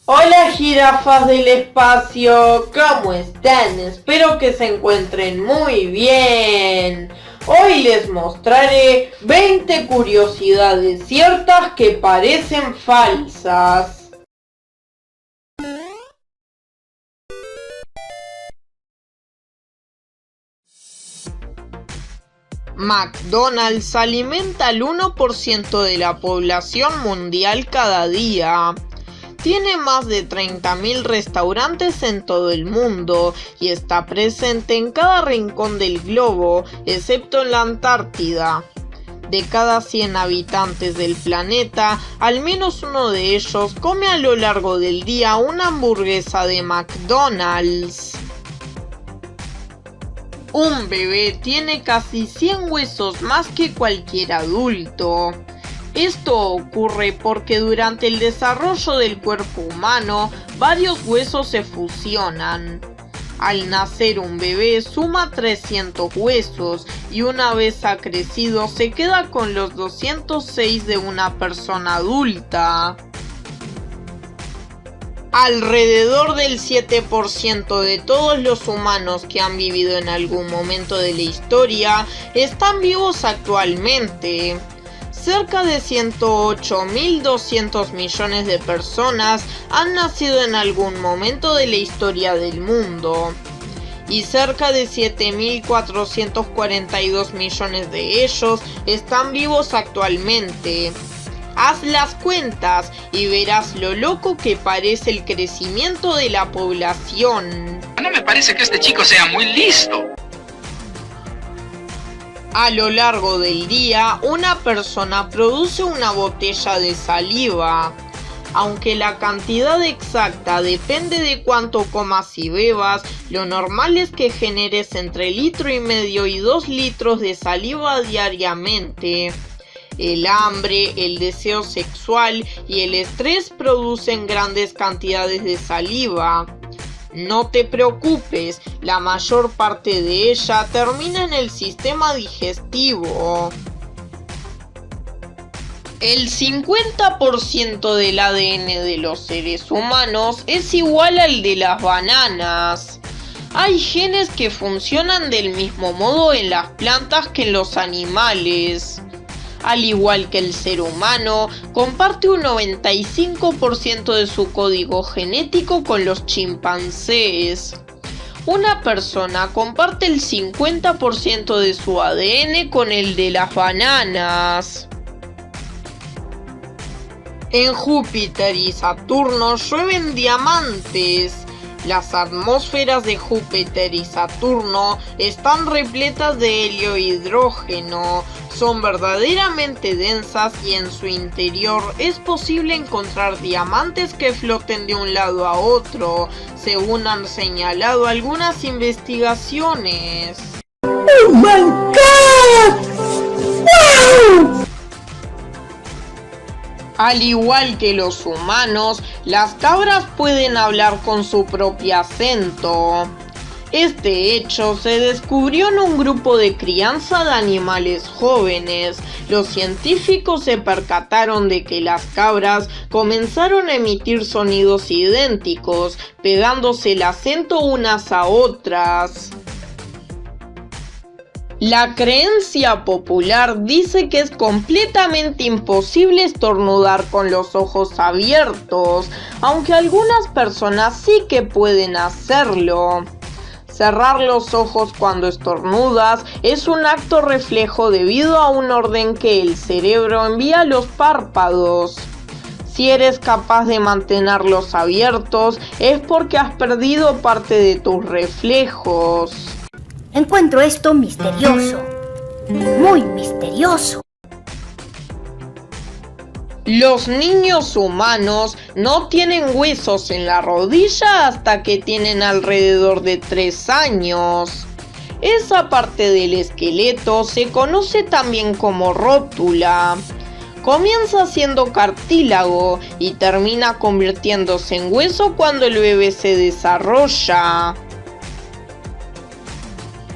Hola jirafas del espacio, ¿cómo están? Espero que se encuentren muy bien. Hoy les mostraré 20 curiosidades ciertas que parecen falsas. McDonald's alimenta al 1% de la población mundial cada día. Tiene más de 30.000 restaurantes en todo el mundo y está presente en cada rincón del globo, excepto en la Antártida. De cada 100 habitantes del planeta, al menos uno de ellos come a lo largo del día una hamburguesa de McDonald's. Un bebé tiene casi 100 huesos más que cualquier adulto. Esto ocurre porque durante el desarrollo del cuerpo humano, varios huesos se fusionan. Al nacer un bebé suma 300 huesos y una vez ha crecido se queda con los 206 de una persona adulta. Alrededor del 7% de todos los humanos que han vivido en algún momento de la historia están vivos actualmente. Cerca de 108.200 millones de personas han nacido en algún momento de la historia del mundo, y cerca de 7.442 millones de ellos están vivos actualmente. Haz las cuentas y verás lo loco que parece el crecimiento de la población. No me parece que este chico sea muy listo. A lo largo del día, una persona produce una botella de saliva. Aunque la cantidad exacta depende de cuánto comas y bebas, lo normal es que generes entre 1,5 litros y 2 litros de saliva diariamente. El hambre, el deseo sexual y el estrés producen grandes cantidades de saliva. No te preocupes, la mayor parte de ella termina en el sistema digestivo. El 50% del ADN de los seres humanos es igual al de las bananas. Hay genes que funcionan del mismo modo en las plantas que en los animales. Al igual que el ser humano, comparte un 95% de su código genético con los chimpancés. Una persona comparte el 50% de su ADN con el de las bananas. En Júpiter y Saturno llueven diamantes. Las atmósferas de Júpiter y Saturno están repletas de helio e hidrógeno, son verdaderamente densas y en su interior es posible encontrar diamantes que floten de un lado a otro, según han señalado algunas investigaciones. ¡Oh my God! ¡Wow! Al igual que los humanos, las cabras pueden hablar con su propio acento. Este hecho se descubrió en un grupo de crianza de animales jóvenes. Los científicos se percataron de que las cabras comenzaron a emitir sonidos idénticos, pegándose el acento unas a otras. La creencia popular dice que es completamente imposible estornudar con los ojos abiertos, aunque algunas personas sí que pueden hacerlo. Cerrar los ojos cuando estornudas es un acto reflejo debido a un orden que el cerebro envía a los párpados. Si eres capaz de mantenerlos abiertos, es porque has perdido parte de tus reflejos. Encuentro esto misterioso, muy misterioso. Los niños humanos no tienen huesos en la rodilla hasta que tienen alrededor de 3 años. Esa parte del esqueleto se conoce también como rótula. Comienza siendo cartílago y termina convirtiéndose en hueso cuando el bebé se desarrolla.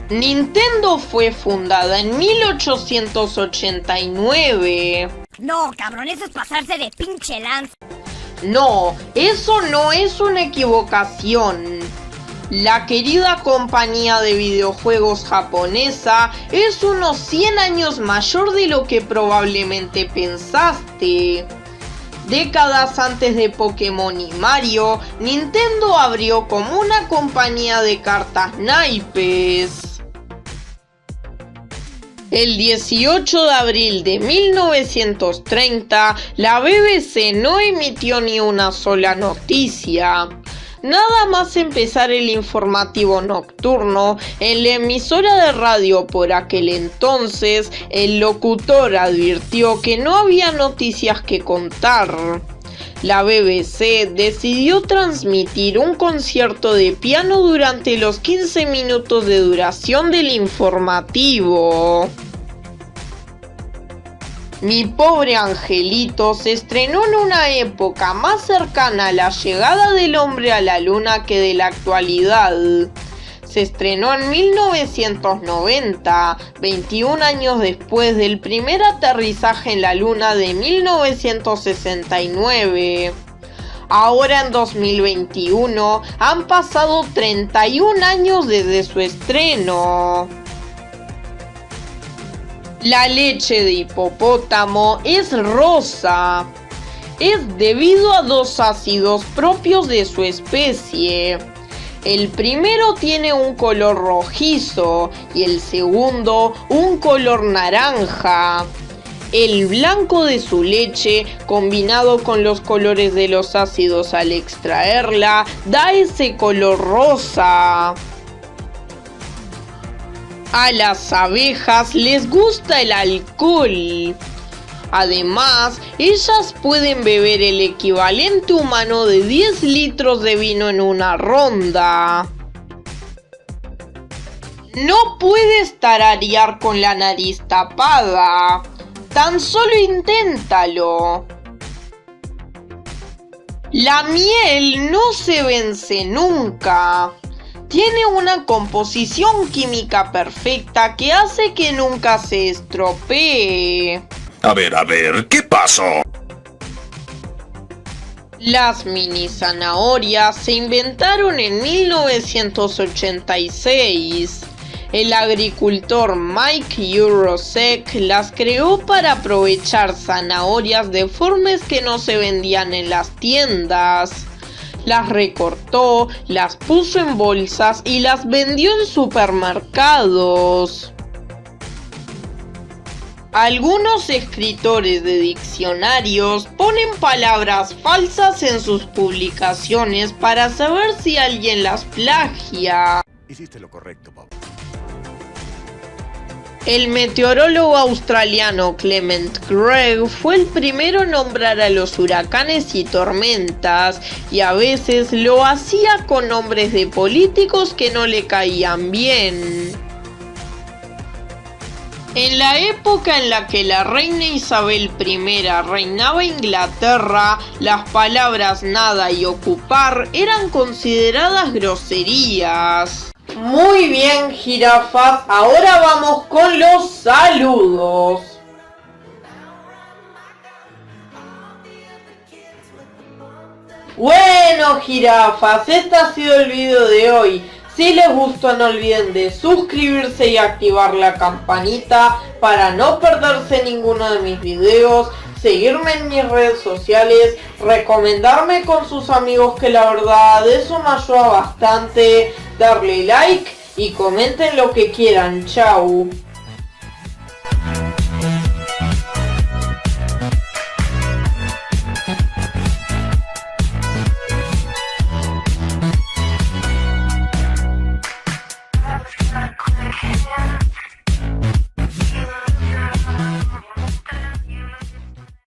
Nintendo fue fundada en 1889. No, cabrón, eso es pasarse de pinche lanza. No, eso no es una equivocación. La querida compañía de videojuegos japonesa es unos 100 años mayor de lo que probablemente pensaste. Décadas antes de Pokémon y Mario, Nintendo abrió como una compañía de cartas naipes. El 18 de abril de 1930, la BBC no emitió ni una sola noticia. Nada más empezar el informativo nocturno, en la emisora de radio por aquel entonces, el locutor advirtió que no había noticias que contar. La BBC decidió transmitir un concierto de piano durante los 15 minutos de duración del informativo. Mi pobre angelito se estrenó en una época más cercana a la llegada del hombre a la luna que de la actualidad. Se estrenó en 1990, 21 años después del primer aterrizaje en la luna de 1969. Ahora en 2021 han pasado 31 años desde su estreno. La leche de hipopótamo es rosa. Es debido a dos ácidos propios de su especie. El primero tiene un color rojizo y el segundo un color naranja. El blanco de su leche, combinado con los colores de los ácidos al extraerla, da ese color rosa. A las abejas les gusta el alcohol. Además, ellas pueden beber el equivalente humano de 10 litros de vino en una ronda. No puedes tararear con la nariz tapada. Tan solo inténtalo. La miel no se vence nunca. Tiene una composición química perfecta que hace que nunca se estropee. A ver, ¿qué pasó? Las mini zanahorias se inventaron en 1986. El agricultor Mike Eurosek las creó para aprovechar zanahorias deformes que no se vendían en las tiendas. Las recortó, las puso en bolsas y las vendió en supermercados. Algunos escritores de diccionarios ponen palabras falsas en sus publicaciones para saber si alguien las plagia. Hiciste lo correcto, Bob. El meteorólogo australiano Clement Gregg fue el primero en nombrar a los huracanes y tormentas, y a veces lo hacía con nombres de políticos que no le caían bien. En la época en la que la reina Isabel I reinaba Inglaterra, las palabras nada y ocupar eran consideradas groserías. Muy bien, jirafas, ahora vamos con los saludos. Bueno, jirafas, este ha sido el video de hoy. Si les gustó, no olviden de suscribirse y activar la campanita para no perderse ninguno de mis videos, seguirme en mis redes sociales, recomendarme con sus amigos, que la verdad eso me ayuda bastante, darle like y comenten lo que quieran. Chau. Yeah.